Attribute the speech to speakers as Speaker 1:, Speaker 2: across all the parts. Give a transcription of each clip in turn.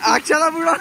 Speaker 1: अक्षरा बुडा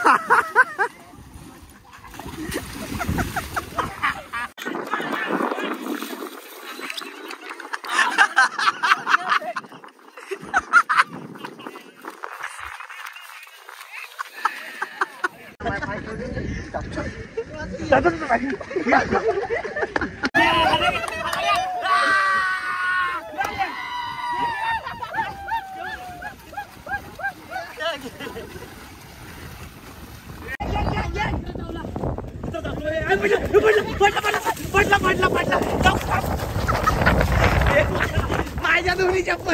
Speaker 1: माझ्या दोन्ही चप्पल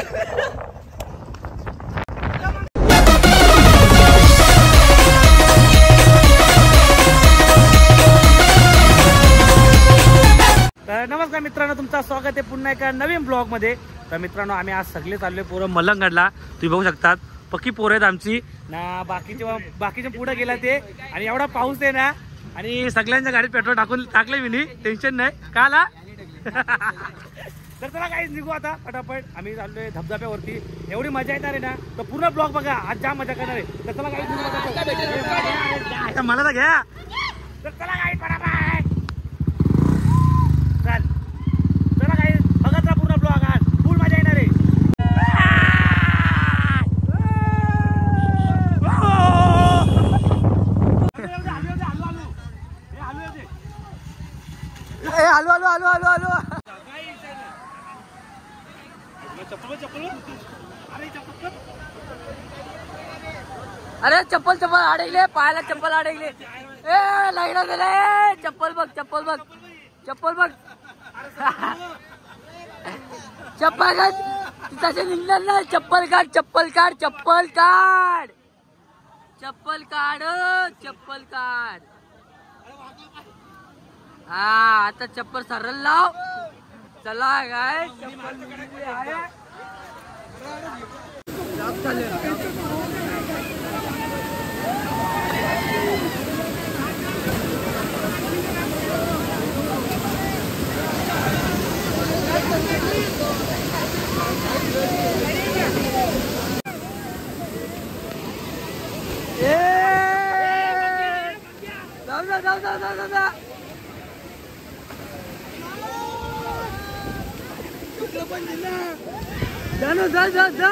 Speaker 1: नमस्कार मित्रांनो, तुमचं स्वागत आहे पुन्हा एका नवीन ब्लॉग मध्ये। तर मित्रांनो, आम्ही आज सगळे चाललोय पोरं मलंगडला। तुम्ही बघू शकतात पक्की पोरं आहेत आमची ना। बाकीचे पुढे गेला ते आणि एवढा पाऊस आहे ना, आणि सगळ्यांच्या गाडीत पेट्रोल टाकले मी, टेन्शन नाही का आला। तर चला काही निघू आता फटाफट। आम्ही चाललोय धबधब्यावरती, एवढी मजा येणार आहे ना, तर पूर्ण ब्लॉग बघा, आज जाम मजा करणार आहे। तर चला काही मला तर घ्या, तर चला काही फटाफट चल, चला काही बघत राहा पूर्ण ब्लॉग, आज फुल मजा येणार आहे। आलो अरे चप्पल अडकले पायाला, चप्पल अडकले। ए लाईट गेले, चप्पल बघ चप्पल काढ, तिथे निघणार नाही। चप्पल काढ। हा आता चप्पल सरळ लाव, चला काय चप्पल आहे। जा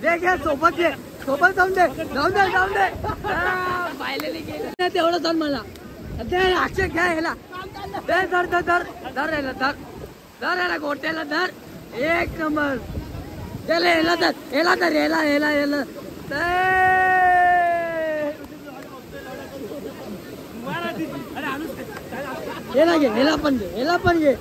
Speaker 1: देख सोबत जाऊन दे पाहिलेली गेलं तेवढं जाऊन मला अक्षय घ्या ह्याला, धर गोट्याला धर, एक नंबर। त्याला ह्याला धर ह्याला पण घे।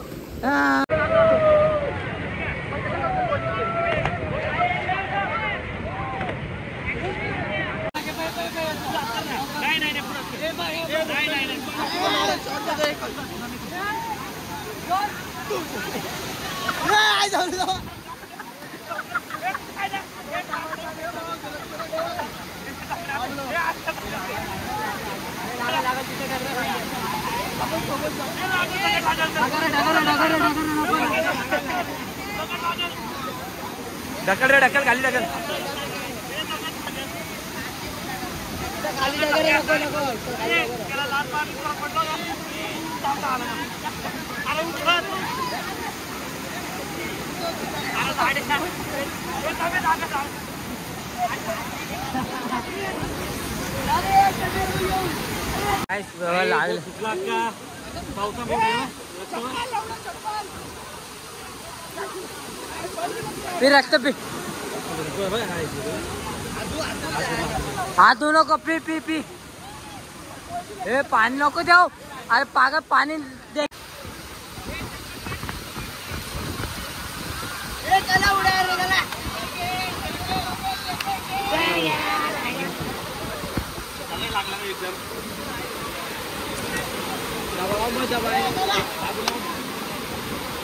Speaker 1: ढकल खाली ढकल। फिर रखते पे हाथ दोनों को पी ए पानी नको जाओ, अरे पागल पानी दे। चला उड़ा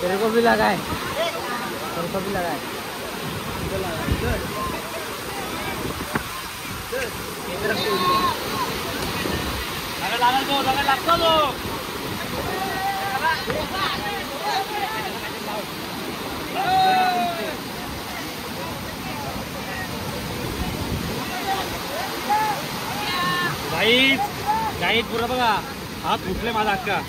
Speaker 2: तेरे को भी लगा है, तेरे को भी लगा है।
Speaker 1: गाईत पुरा बघा, हात फुटले माझा अक्का.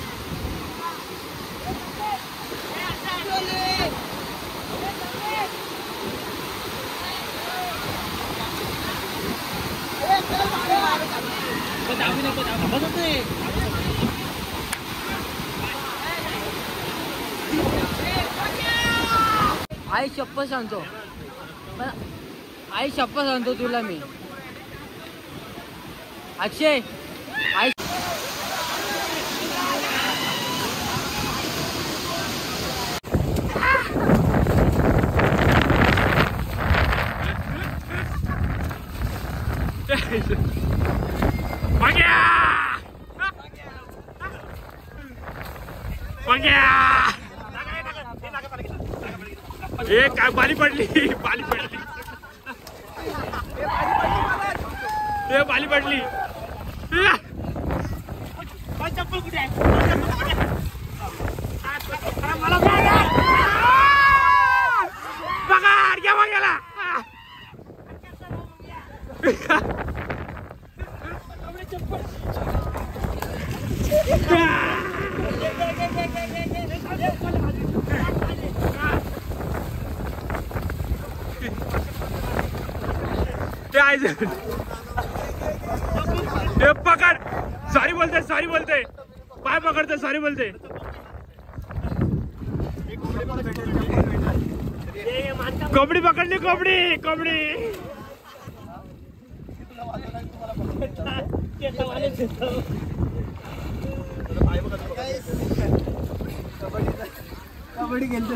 Speaker 2: आई शप्पथ सांगतो, आई शप्पथ सांगतो तुला मी. अक्षय आई
Speaker 1: काय बाली पडली, बाली पडली, बाली पडली. चप्पल कुठे आहे? बघा घ्या गेला. ते पकड, सॉरी बोलते, सॉरी बोलते, पाय पकडते, सॉरी बोलते. कोंबडी पकडली, कोंबडी, कोंबडी.
Speaker 2: कबड्डी खेळतो,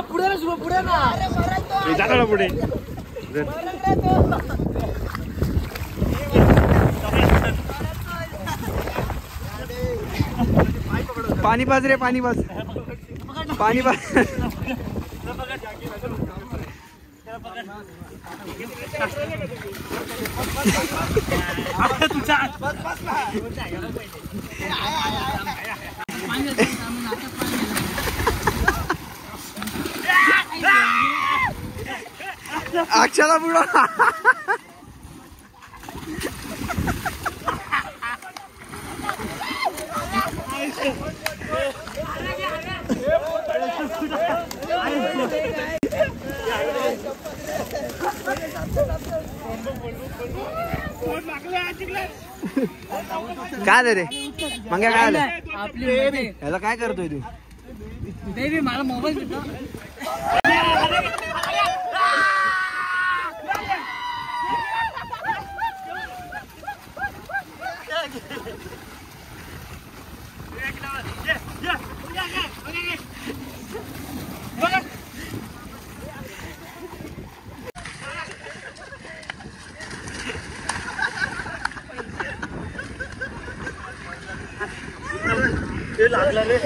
Speaker 2: पुढे ना शुभ, पुढे ना
Speaker 1: झाला पुढे.
Speaker 2: पाणी पाज रे, पाणी पाज, पाणी पाज. अक्षला बुडा. काय रे मग काय आलं आपली, याला काय करतोय तू? देवी मला मोबाईल देतो.
Speaker 1: लागला रे,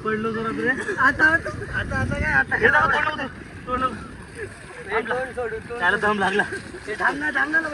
Speaker 1: पडलो जरा रे. आता आता आता काय, आता हे जाऊ तोंड, त्याला दम लागला. थांबना, थांबना ना.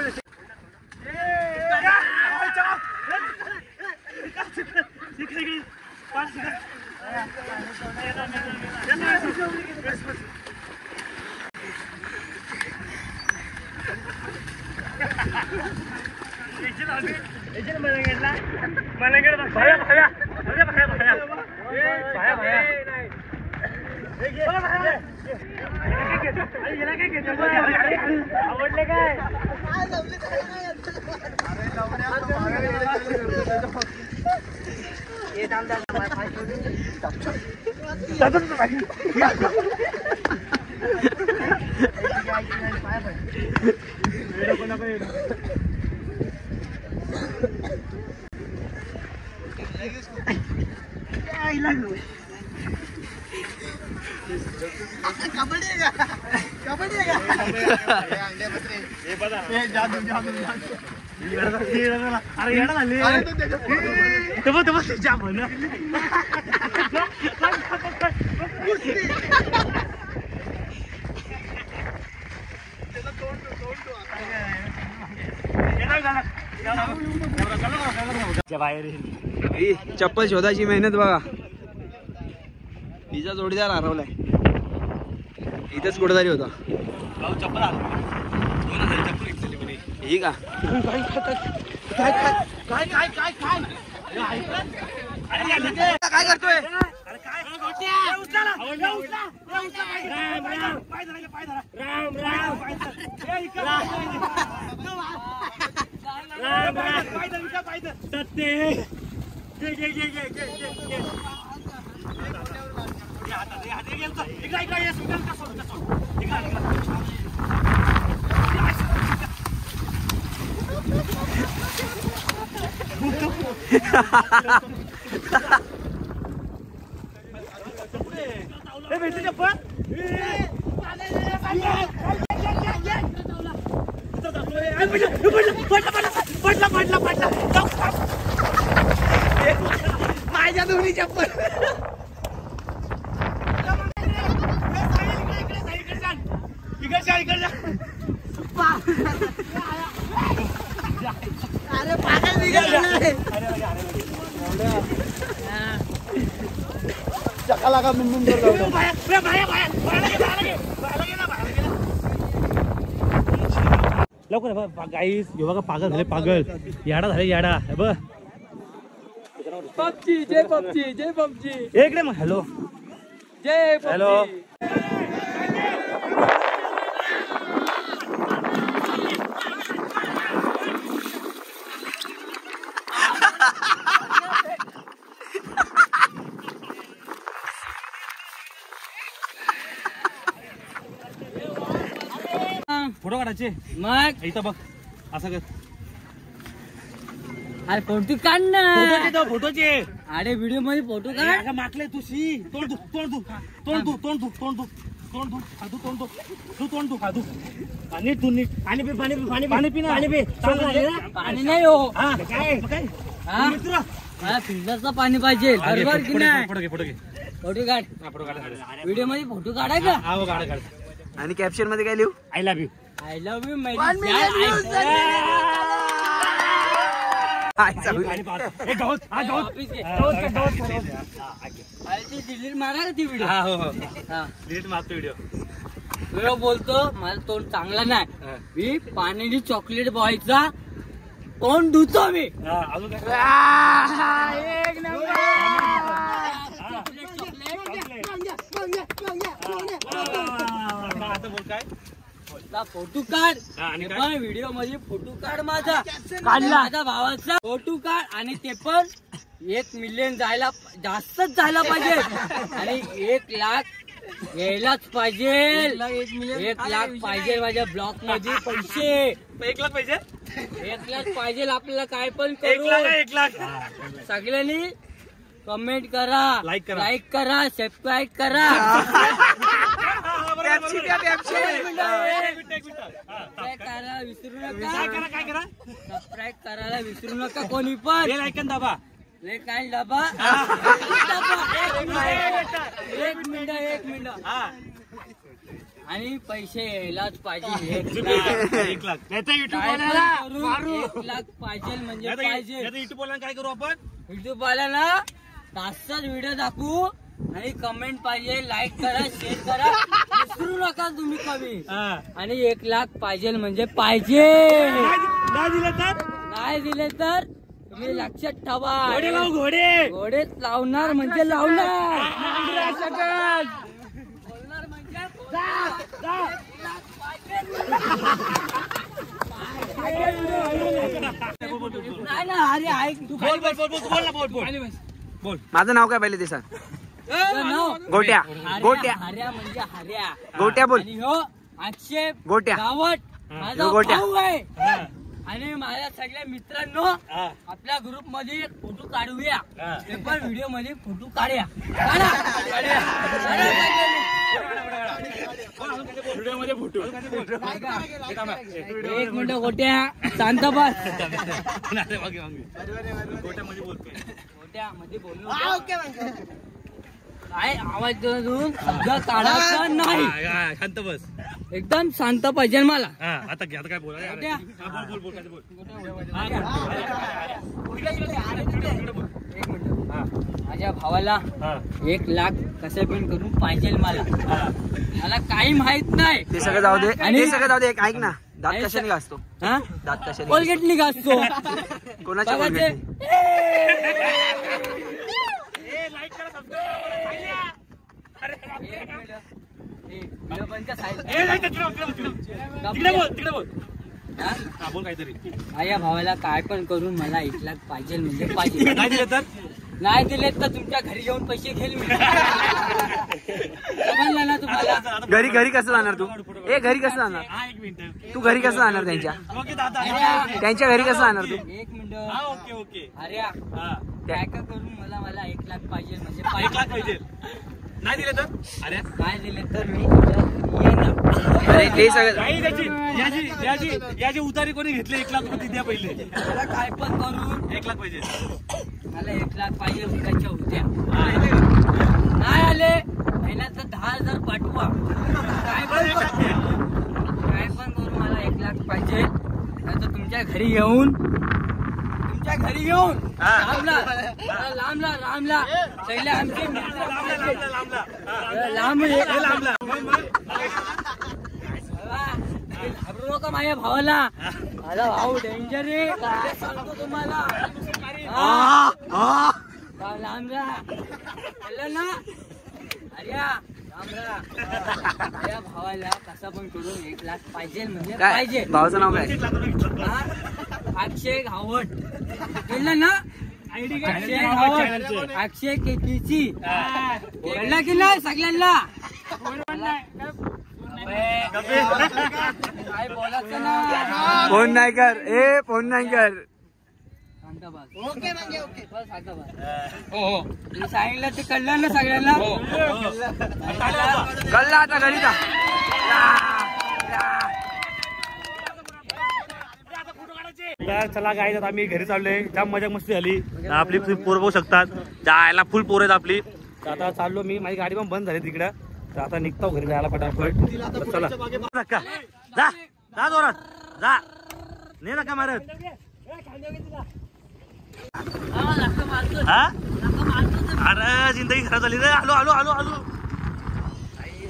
Speaker 1: आवडले काय?
Speaker 2: चप्पल शोधायची मेहनत बघा. हिचा जोडीदार हरवलाय. इथंच कुठेतरी होता. ही का काय करतोय? माझ्या दोन्ही चप्पल अरे पागल चकाला का
Speaker 1: लवकर गाईस हे बघा पागल झाले पागल याडा झाले याडा बघ
Speaker 2: पबजी जय पबजी जय पबजी
Speaker 1: एक रे मग हॅलो
Speaker 2: जय
Speaker 1: हॅलो फोटो काढायचे
Speaker 2: मग
Speaker 1: इथं बघ असं कर
Speaker 2: अरे फोटो काढ ना
Speaker 1: फोटोचे
Speaker 2: अरे व्हिडिओ मध्ये फोटो काढ
Speaker 1: मागले तू शी तोंड खादू पाणी तू नीट पाणी पे पाणी पाणी पाणी पिना पाणी पे
Speaker 2: पाणी नाही हो
Speaker 1: काय मित्र
Speaker 2: मला फिल्टरचं पाणी पाहिजे बरोबर की नाही
Speaker 1: फोटो घे
Speaker 2: फोटो काढ व्हिडिओ मध्ये फोटो काढायचा
Speaker 1: काढ
Speaker 2: आणि कॅप्शन मध्ये काय लिहू
Speaker 1: I love you
Speaker 2: I love you delete मारा ती व्हिडिओ
Speaker 1: डिलीट मारतो
Speaker 2: व्हिडिओ बोलतो मला तोंड चांगला नाही मी पाण्याने चॉकलेट बॉयचा तोंड धुतो मी
Speaker 1: एक आता बोल काय
Speaker 2: फोटो काढ
Speaker 1: आणि
Speaker 2: पण व्हिडिओ मध्ये फोटो काढ माझा माझ्या भावाचा फोटो काढ आणि ते पण 1 मिलियन जायला जास्तच जायला पाहिजे आणि 1 लाख यायलाच पाहिजे 1 लाख पाहिजे माझ्या ब्लॉक मध्ये पैसे
Speaker 1: 1 लाख पाहिजे
Speaker 2: 1 लाख पाहिजे आपल्याला काय पण करू
Speaker 1: 1 लाख
Speaker 2: सगळ्यांनी कमेंट करा
Speaker 1: लाईक
Speaker 2: करा सबस्क्राईब करा करायला विसरू नका सबस्क्राईब करायला विसरू नका कोणी पण
Speaker 1: ऐकन दाबा
Speaker 2: काय दाबा 1 मिनिट आणि पैसे यायलाच पाहिजे
Speaker 1: 1 लाख 1
Speaker 2: लाख पाहिजे म्हणजे पाहिजे
Speaker 1: युट्यूब वाला काय करू आपण
Speaker 2: युट्यूब वाल्याला तासच व्हिडिओ दाखवू आणि कमेंट पाहिजे लाईक करा शेअर करा विसरू नका तुम्ही कमी आणि 1 लाख पाहिजे म्हणजे पाहिजे नाही दिले तर तुम्ही लक्षात ठेवा घोडे लावणार म्हणजे लावणार नाही ना अरे ऐक तू
Speaker 1: बोल
Speaker 2: माझं नाव काय पहिले ते सांग गोट्या हर्या म्हणजे हर्या गोट्या बोल आक्षेप गोट्या गावट माझा भाऊ आहे आणि माझ्या सगळ्या मित्रांनो आपल्या ग्रुप मध्ये फोटो काढूया ते पण व्हिडिओ मध्ये फोटो काढूया एक मिनिट गोट्या शांत बस. गोट्यामध्ये बोललो काय आवाज देऊन शब्द काढायचा नाही.
Speaker 1: शांत बस.
Speaker 2: एकदम शांत पाहिजे मला.
Speaker 1: आता काय बोला.
Speaker 2: एक मिनिट. माझ्या भावाला 1 लाख कसं पण करून पाहिजे मला. मला काही माहित नाही.
Speaker 3: ते सगळं जाऊ दे.
Speaker 2: आणि
Speaker 3: ते सगळं जाऊ दे. ऐक ना, दात कशाने घासतो? दात कशाने?
Speaker 2: कोलगेटनी घासतो.
Speaker 3: कोणाच्या
Speaker 2: बघा ते.
Speaker 3: कोलगेटनी?
Speaker 2: माझ्या भावाला काय पण करून मला 1 लाख पाहिजे म्हणजे पाहिजे. नाही दिले तर तुमच्या घरी येऊन पैसे घेईल मी. समजलं ना तुम्हाला?
Speaker 3: घरी कसं जाणार तू? घरी कसं जाणार तू? घरी कसं जाणार त्यांच्या घरी कसं जाणार तू?
Speaker 2: 1 मिनिट. अरे काय का करून मला 1 लाख पाहिजे म्हणजे 1 लाख पाहिजे.
Speaker 1: नाही दिले तर अरे
Speaker 2: काय दिले तर मी येणार.
Speaker 3: अरे ते सगळं
Speaker 1: याची उतारी कोणी घेतले? 1 लाख रुपये द्या पहिले.
Speaker 2: मला काय पण करून
Speaker 1: 1 लाख पाहिजे.
Speaker 2: मला 1 लाख पाहिजे उद्याच्या उद्या. नाही आले महिन्याचं 10,000 पाठवा. काय पण करून मला 1 लाख पाहिजे. नाही तर तुमच्या घरी येऊन रामला पहिले आमची घाबरू नका माझ्या भावाला. माझा भाऊ डेंजर आहे सांगतो तुम्हाला. लांब राहा ना. अरे माझ्या भावाला कसा पण करून 1 लाख पाहिजे म्हणजे पाहिजे.
Speaker 3: भावाचं नाव काय?
Speaker 2: अक्षय घावट. कळलं ना? अक्षय घावट. अक्षय केकीची. कळलं की नाही सगळ्यांना? काय बोलायचं ना.
Speaker 3: फोन नाही कर. फोन नाही कर.
Speaker 2: सांगितलं ते कळलं ना सगळ्यांना?
Speaker 3: कळलं आता घरी जा.
Speaker 1: तर चला गाईज आता आम्ही घरी चाललोय. जाम मजा मस्ती झाली. आपली पोरं बघू शकतात. जायला फुल पोरं आहेत आपली. तर आता चाललो मी. माझी गाडी पण बंद झाली तिकडं. तर आता निघतो घरी जायला फटाफट. चला जा जा जोरात जा. नाही नका मारत. अरे जिंदगी खराब झाली रे. आलो आलो आलो आलो.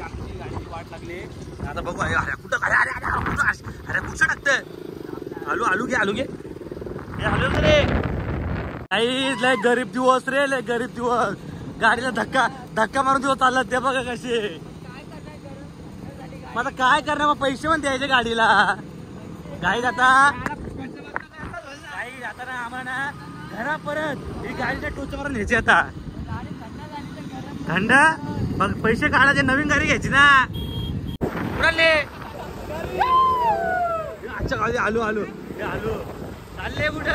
Speaker 1: आमची गाडीची वाट लागली. आता बघू. अरे कुठं काय? अरे कुठं टाकतंय? आलू आलू घे आलू घे. आलू रे. लय गरीब दिवस रे. लय गरीब दिवस. गाडीला धक्का मारून दिवस चालला. ते बघा कसे. मग काय करणार? मग पैसे पण द्यायचे गाडीला. गाडी जाता ना आम्हाला घरा परत ही गाडीच्या टोच मारून न्यायची. आता थंड मग पैसे काढायचे. नवीन गाडी घ्यायची ना. उडाले अच्छा गाडी. आलो आलो आलो. चालले कुठं?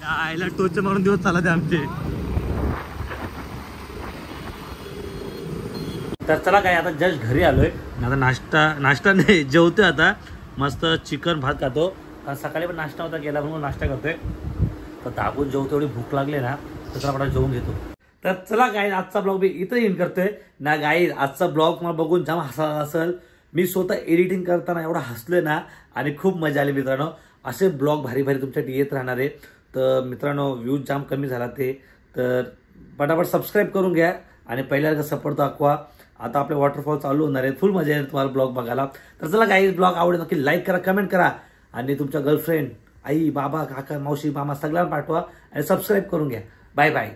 Speaker 1: आईला टोच मारून दिवस चालत आमचे. तर चला काय आता जस्ट घरी आलोय. आता नाश्ता नाही जेवतोय. आता मस्त चिकन भात खातो. सकाळी पण नाश्ता होता गेला म्हणून नाश्ता करतोय. तर दाबून जेवतो. एवढी भूक लागली ना तर चला आपण जेवून घेतो. तर चला गाईज आजचा ब्लॉग मी इथं एंड करतोय ना. गाईज आजचा ब्लॉग मला बघून जाम हसा असेल. मी स्वतः एडिटिंग करताना एवढा हसलोय ना आणि खूप मजा आली मित्रांनो. असे ब्लॉग भारी भारी तुमच्यासाठी येत राहणार आहे. तर मित्रांनो व्ह्यूज जाम कमी झाला ते. तर पटापट सबस्क्राईब करून घ्या आणि पहिल्यासारखं सपोर्ट दाखवा. आता आपले वॉटरफॉल चालू होणार आहे. फुल मजा येईल तुम्हाला ब्लॉग बघायला. तर चला गाईज ब्लॉग आवडेल नक्की लाईक करा, कमेंट करा आणि तुमच्या गर्लफ्रेंड, आई, बाबा, काका, मावशी, मामा सगळ्यांना पाठवा आणि सबस्क्राईब करून घ्या. Bye bye.